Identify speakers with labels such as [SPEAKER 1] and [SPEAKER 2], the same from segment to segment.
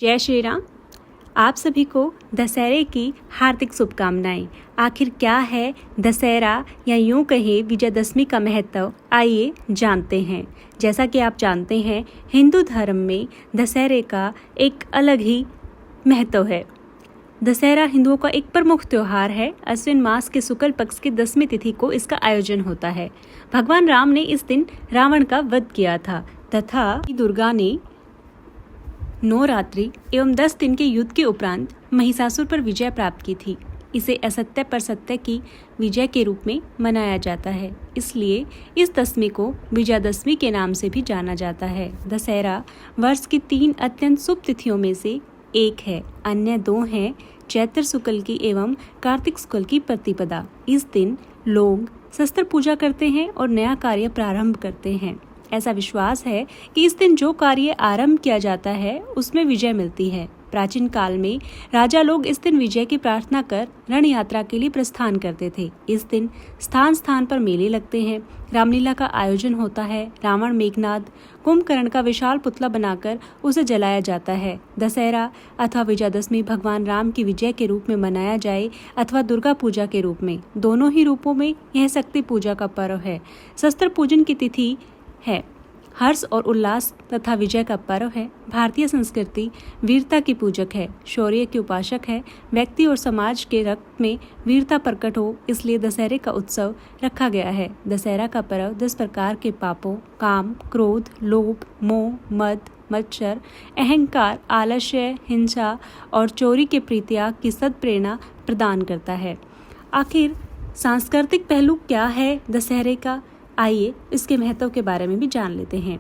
[SPEAKER 1] जय श्री राम। आप सभी को दशहरे की हार्दिक शुभकामनाएं। आखिर क्या है दशहरा या यूं कहें विजयदशमी का महत्व, आइए जानते हैं। जैसा कि आप जानते हैं, हिंदू धर्म में दशहरे का एक अलग ही महत्व है। दशहरा हिंदुओं का एक प्रमुख त्योहार है। अश्विन मास के शुक्ल पक्ष की 10वीं तिथि को इसका आयोजन होता है। भगवान राम ने इस दिन रावण का वध किया था तथा दुर्गा ने 9 रात्रि एवं 10 दिन के युद्ध के उपरांत महिषासुर पर विजय प्राप्त की थी। इसे असत्य पर सत्य की विजय के रूप में मनाया जाता है, इसलिए इस दशमी को विजयादशमी के नाम से भी जाना जाता है। दशहरा वर्ष की 3 अत्यंत शुभ तिथियों में से एक है। अन्य 2 हैं चैत्र शुक्ल की एवं कार्तिक शुक्ल की प्रतिपदा। इस दिन लोग शस्त्र पूजा करते हैं और नया कार्य प्रारंभ करते हैं। ऐसा विश्वास है कि इस दिन जो कार्य आरंभ किया जाता है उसमें विजय मिलती है। प्राचीन काल में राजा लोग इस दिन विजय की प्रार्थना कर रण यात्रा के लिए प्रस्थान करते थे। इस दिन स्थान स्थान पर मेले लगते हैं, रामलीला का आयोजन होता है। रावण, मेघनाद, कुंभकर्ण का विशाल पुतला बनाकर उसे जलाया जाता है। दशहरा अथवा विजयादशमी भगवान राम की विजय के रूप में मनाया जाए अथवा दुर्गा पूजा के रूप में, दोनों ही रूपों में यह शक्ति पूजा का पर्व है। शस्त्र पूजन की तिथि है, हर्ष और उल्लास तथा विजय का पर्व है। भारतीय संस्कृति वीरता की पूजक है, शौर्य की उपासक है। व्यक्ति और समाज के रक्त में वीरता प्रकट हो, इसलिए दशहरे का उत्सव रखा गया है। दशहरा का पर्व 10 प्रकार के पापों, काम, क्रोध, लोभ, मोह, मद, मत्सर, अहंकार, आलस्य, हिंसा और चोरी के परित्याग की सद्प्रेरणा प्रदान करता है। आखिर सांस्कृतिक पहलू क्या है दशहरे का, आइए इसके महत्व के बारे में भी जान लेते हैं।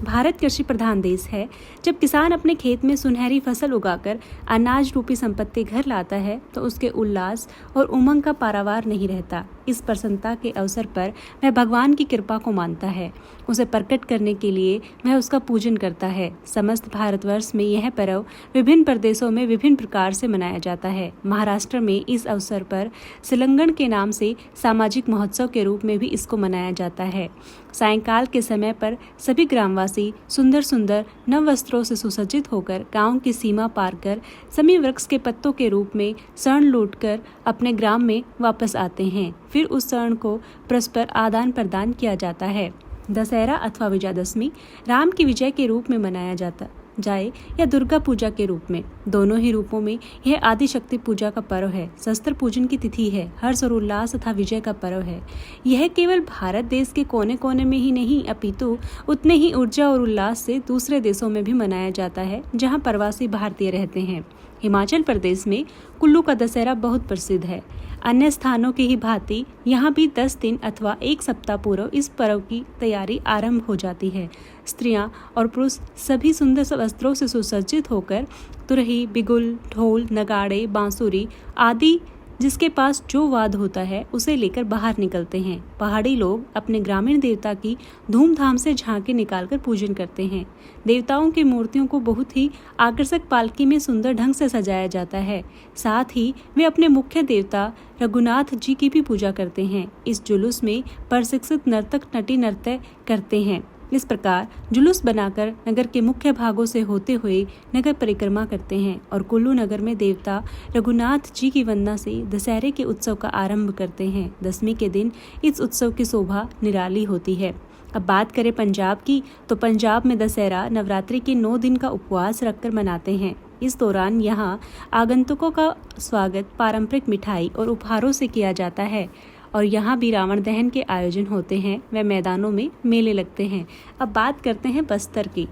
[SPEAKER 1] भारत कृषि प्रधान देश है। जब किसान अपने खेत में सुनहरी फसल उगाकर अनाज रूपी संपत्ति घर लाता है तो उसके उल्लास और उमंग का पारावार नहीं रहता। इस प्रसन्नता के अवसर पर वह भगवान की कृपा को मानता है। उसे प्रकट करने के लिए वह उसका पूजन करता है। समस्त भारतवर्ष में यह पर्व विभिन्न प्रदेशों में विभिन्न प्रकार से मनाया जाता है। महाराष्ट्र में इस अवसर पर सिलंगण के नाम से सामाजिक महोत्सव के रूप में भी इसको मनाया जाता है। सायंकाल के समय पर सभी ग्रामवासी सुंदर सुंदर नव वस्त्रों से सुसज्जित होकर गांव की सीमा पार कर समी वृक्ष के पत्तों के रूप में शरण लूटकर अपने ग्राम में वापस आते हैं। फिर उस शरण को परस्पर आदान प्रदान किया जाता है। दशहरा अथवा विजयादशमी राम की विजय के रूप में मनाया जाता जाए या दुर्गा पूजा के रूप में, दोनों ही रूपों में यह आदि शक्ति पूजा का पर्व है। शस्त्र पूजन की तिथि है, हर्ष और उल्लास तथा विजय का पर्व है। यह केवल भारत देश के कोने कोने में ही नहीं अपितु उतने ही ऊर्जा और उल्लास से दूसरे देशों में भी मनाया जाता है जहां प्रवासी भारतीय रहते हैं। हिमाचल प्रदेश में कुल्लू का दशहरा बहुत प्रसिद्ध है। अन्य स्थानों की ही भांति यहाँ भी 10 दिन अथवा 1 सप्ताह पूर्व इस पर्व की तैयारी आरंभ हो जाती है। स्त्रियां और पुरुष सभी सुंदर वस्त्रों से सुसज्जित होकर तुरही, बिगुल, ढोल, नगाड़े, बांसुरी आदि जिसके पास जो वाद्य होता है उसे लेकर बाहर निकलते हैं। पहाड़ी लोग अपने ग्रामीण देवता की धूमधाम से झांकी निकालकर पूजन करते हैं। देवताओं की मूर्तियों को बहुत ही आकर्षक पालकी में सुंदर ढंग से सजाया जाता है। साथ ही वे अपने मुख्य देवता रघुनाथ जी की भी पूजा करते हैं। इस जुलूस में प्रशिक्षित नर्तक नटी नृत्य करते हैं। इस प्रकार जुलूस बनाकर नगर के मुख्य भागों से होते हुए नगर परिक्रमा करते हैं और कुल्लू नगर में देवता रघुनाथ जी की वंदना से दशहरे के उत्सव का आरंभ करते हैं। दशमी के दिन इस उत्सव की शोभा निराली होती है। अब बात करें पंजाब की, तो पंजाब में दशहरा नवरात्रि के 9 दिन का उपवास रखकर मनाते हैं। इस दौरान यहाँ आगंतुकों का स्वागत पारंपरिक मिठाई और उपहारों से किया जाता है और यहाँ भी रावण दहन के आयोजन होते हैं व मैदानों में मेले लगते हैं। अब बात करते हैं बस्तर की।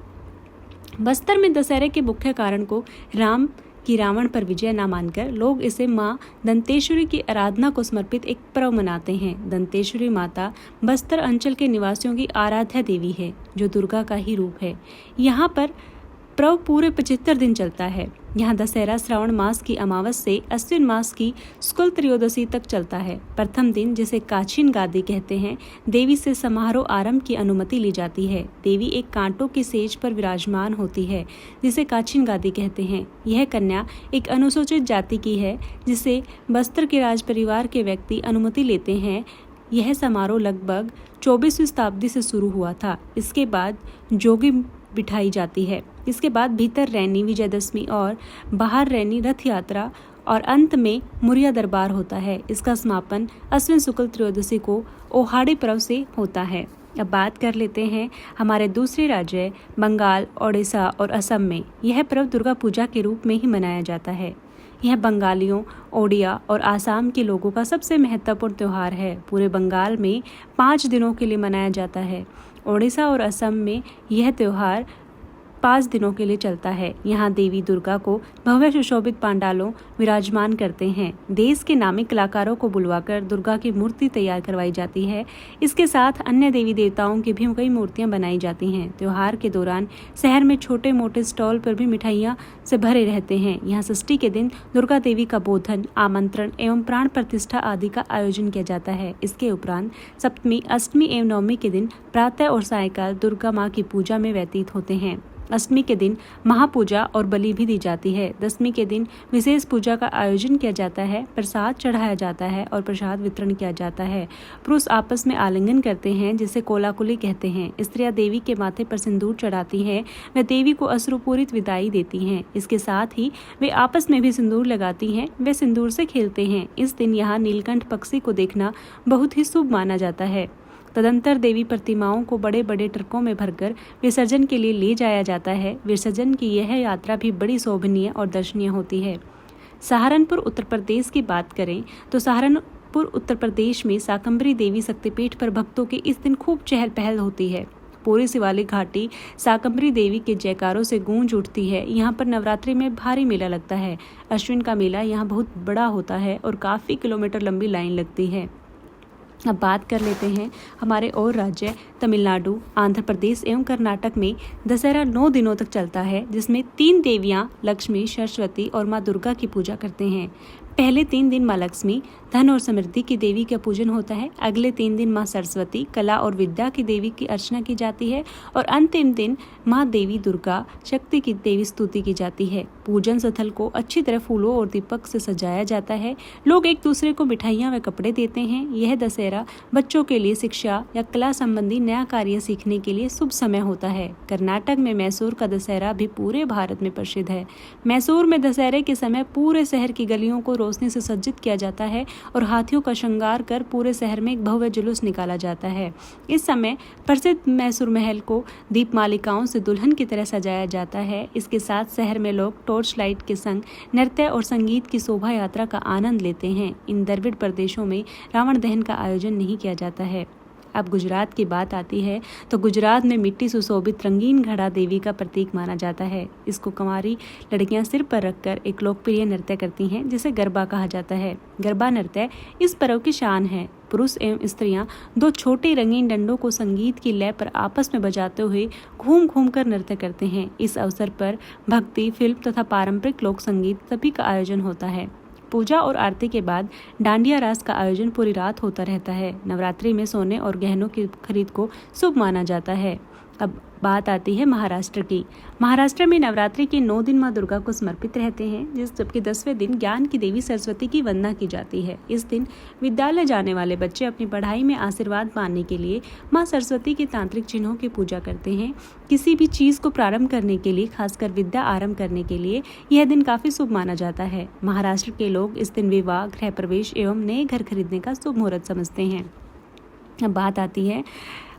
[SPEAKER 1] बस्तर में दशहरे के मुख्य कारण को राम की रावण पर विजय न मानकर लोग इसे माँ दंतेश्वरी की आराधना को समर्पित एक पर्व मनाते हैं। दंतेश्वरी माता बस्तर अंचल के निवासियों की आराध्य देवी है जो दुर्गा का ही रूप है। यहाँ पर पर्व पूरे 75 दिन चलता है। यहाँ दशहरा श्रावण मास की अमावस से अश्विन मास की शुक्ल त्रयोदशी तक चलता है। प्रथम दिन, जिसे काछीन गादी कहते हैं, देवी से समारोह आरंभ की अनुमति ली जाती है। देवी एक कांटों की सेज पर विराजमान होती है जिसे काछीन गादी कहते हैं। यह कन्या एक अनुसूचित जाति की है जिसे बस्तर के राज परिवार के व्यक्ति अनुमति लेते हैं। यह समारोह लगभग 24वीं शताब्दी से शुरू हुआ था। इसके बाद जोगी बिठाई जाती है। इसके बाद भीतर रैनी विजयदशमी और बाहर रैनी रथ यात्रा और अंत में मुरिया दरबार होता है। इसका समापन अश्विन शुक्ल त्रयोदशी को ओहाड़ी पर्व से होता है। अब बात कर लेते हैं हमारे दूसरे राज्य बंगाल, ओडिशा और असम में। यह पर्व दुर्गा पूजा के रूप में ही मनाया जाता है। यह बंगालियों, ओडिया और आसाम के लोगों का सबसे महत्वपूर्ण त्यौहार है। पूरे बंगाल में 5 दिनों के लिए मनाया जाता है। ओडिशा और असम में यह त्यौहार 5 दिनों के लिए चलता है। यहाँ देवी दुर्गा को भव्य सुशोभित पांडालों विराजमान करते हैं। देश के नामी कलाकारों को बुलवाकर दुर्गा की मूर्ति तैयार करवाई जाती है। इसके साथ अन्य देवी देवताओं की भी कई मूर्तियां बनाई जाती हैं। त्योहार के दौरान शहर में छोटे मोटे स्टॉल पर भी मिठाइयाँ से भरे रहते हैं। यहाँ षष्ठी के दिन दुर्गा देवी का बोधन, आमंत्रण एवं प्राण प्रतिष्ठा आदि का आयोजन किया जाता है। इसके उपरांत सप्तमी, अष्टमी एवं नवमी के दिन प्रातः और सायंकाल दुर्गा माँ की पूजा में व्यतीत होते हैं। अष्टमी के दिन महापूजा और बलि भी दी जाती है। दशमी के दिन विशेष पूजा का आयोजन किया जाता है, प्रसाद चढ़ाया जाता है और प्रसाद वितरण किया जाता है। पुरुष आपस में आलिंगन करते हैं जिसे कोलाकुली कहते हैं। स्त्रियां देवी के माथे पर सिंदूर चढ़ाती हैं व देवी को अश्रुपूरित विदाई देती हैं। इसके साथ ही वे आपस में भी सिंदूर लगाती हैं व सिंदूर से खेलते हैं। इस दिन यहाँ नीलकंठ पक्षी को देखना बहुत ही शुभ माना जाता है। तदंतर देवी प्रतिमाओं को बड़े बड़े ट्रकों में भरकर विसर्जन के लिए ले जाया जाता है। विसर्जन की यह यात्रा भी बड़ी शोभनीय और दर्शनीय होती है। सहारनपुर उत्तर प्रदेश की बात करें तो सहारनपुर उत्तर प्रदेश में शाकंभरी देवी शक्तिपीठ पर भक्तों की इस दिन खूब चहल पहल होती है। पूरी शिवालिक घाटी शाकंभरी देवी के जयकारों से गूंज उठती है। यहाँ पर नवरात्रि में भारी मेला लगता है। अश्विन का मेला यहाँ बहुत बड़ा होता है और काफ़ी किलोमीटर लंबी लाइन लगती है। अब बात कर लेते हैं हमारे और राज्य तमिलनाडु, आंध्र प्रदेश एवं कर्नाटक में दशहरा 9 दिनों तक चलता है, जिसमें 3 देवियां लक्ष्मी, सरस्वती और माँ दुर्गा की पूजा करते हैं। पहले 3 दिन माँ लक्ष्मी, धन और समृद्धि की देवी का पूजन होता है। अगले 3 दिन माँ सरस्वती, कला और विद्या की देवी की अर्चना की जाती है और अंतिम दिन माँ देवी दुर्गा, शक्ति की देवी स्तुति की जाती है। पूजन स्थल को अच्छी तरह फूलों और दीपक से सजाया जाता है। लोग एक दूसरे को मिठाइयाँ व कपड़े देते हैं। यह दशहरा बच्चों के लिए शिक्षा या कला संबंधी नया कार्य सीखने के लिए शुभ समय होता है। कर्नाटक में मैसूर का दशहरा भी पूरे भारत में प्रसिद्ध है। मैसूर में दशहरे के समय पूरे शहर की गलियों को रोशनी से सज्जित किया जाता है और हाथियों का श्रृंगार कर पूरे शहर में एक भव्य जुलूस निकाला जाता है। इस समय प्रसिद्ध मैसूर महल को दीपमालिकाओं से दुल्हन की तरह सजाया जाता है। इसके साथ शहर में लोग टॉर्च लाइट के संग नृत्य और संगीत की शोभा यात्रा का आनंद लेते हैं। इन द्रविड़ प्रदेशों में रावण दहन का आयोजन नहीं किया जाता है। अब गुजरात की बात आती है तो गुजरात में मिट्टी सुशोभित रंगीन घड़ा देवी का प्रतीक माना जाता है। इसको कुंवारी लड़कियां सिर पर रखकर एक लोकप्रिय नृत्य करती हैं जिसे गरबा कहा जाता है। गरबा नृत्य इस पर्व की शान है। पुरुष एवं स्त्रियां 2 छोटे रंगीन डंडों को संगीत की लय पर आपस में बजाते हुए घूम घूम कर नृत्य करते हैं। इस अवसर पर भक्ति, फिल्म तथा पारंपरिक लोक संगीत सभी का आयोजन होता है। पूजा और आरती के बाद डांडिया रास का आयोजन पूरी रात होता रहता है। नवरात्रि में सोने और गहनों की खरीद को शुभ माना जाता है। अब बात आती है महाराष्ट्र की। महाराष्ट्र में नवरात्रि के 9 दिन माँ दुर्गा को समर्पित रहते हैं, जबकि 10वें दिन ज्ञान की देवी सरस्वती की वंदना की जाती है। इस दिन विद्यालय जाने वाले बच्चे अपनी पढ़ाई में आशीर्वाद पाने के लिए माँ सरस्वती के तांत्रिक चिन्हों की पूजा करते हैं। किसी भी चीज़ को प्रारंभ करने के लिए, खासकर विद्या आरंभ करने के लिए यह दिन काफ़ी शुभ माना जाता है। महाराष्ट्र के लोग इस दिन विवाह, गृह प्रवेश एवं नए घर खरीदने का शुभ मुहूर्त समझते हैं। अब बात आती है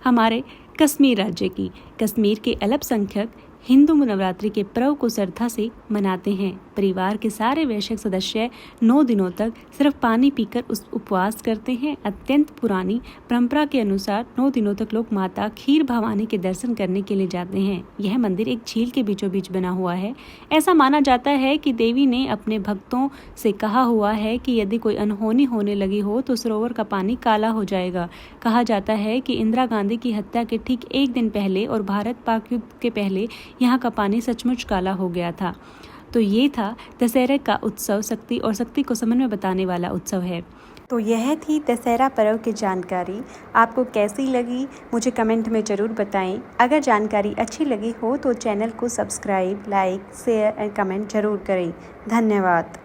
[SPEAKER 1] हमारे कश्मीर राज्य की। कश्मीर के अल्पसंख्यक हिंदू नवरात्रि के पर्व को श्रद्धा से मनाते हैं। परिवार के सारे वयस्क सदस्य 9 दिनों तक सिर्फ पानी पीकर उपवास करते हैं। अत्यंत पुरानी परंपरा के अनुसार 9 दिनों तक लोग माता खीर भवानी के दर्शन करने के लिए जाते हैं। यह मंदिर एक झील के बीचों बीच बना हुआ है। ऐसा माना जाता है कि देवी ने अपने भक्तों से कहा हुआ है कि यदि कोई अनहोनी होने लगी हो तो सरोवर का पानी काला हो जाएगा। कहा जाता है कि इंदिरा गांधी की हत्या के ठीक 1 दिन पहले और भारत पाक युद्ध के पहले यहाँ का पानी सचमुच काला हो गया था। तो ये था दशहरे का उत्सव। शक्ति और शक्ति को समन्वय बताने वाला उत्सव है। तो यह थी दशहरा पर्व की जानकारी। आपको कैसी लगी मुझे कमेंट में ज़रूर बताएं। अगर जानकारी अच्छी लगी हो तो चैनल को subscribe, like, share and comment ज़रूर करें। धन्यवाद।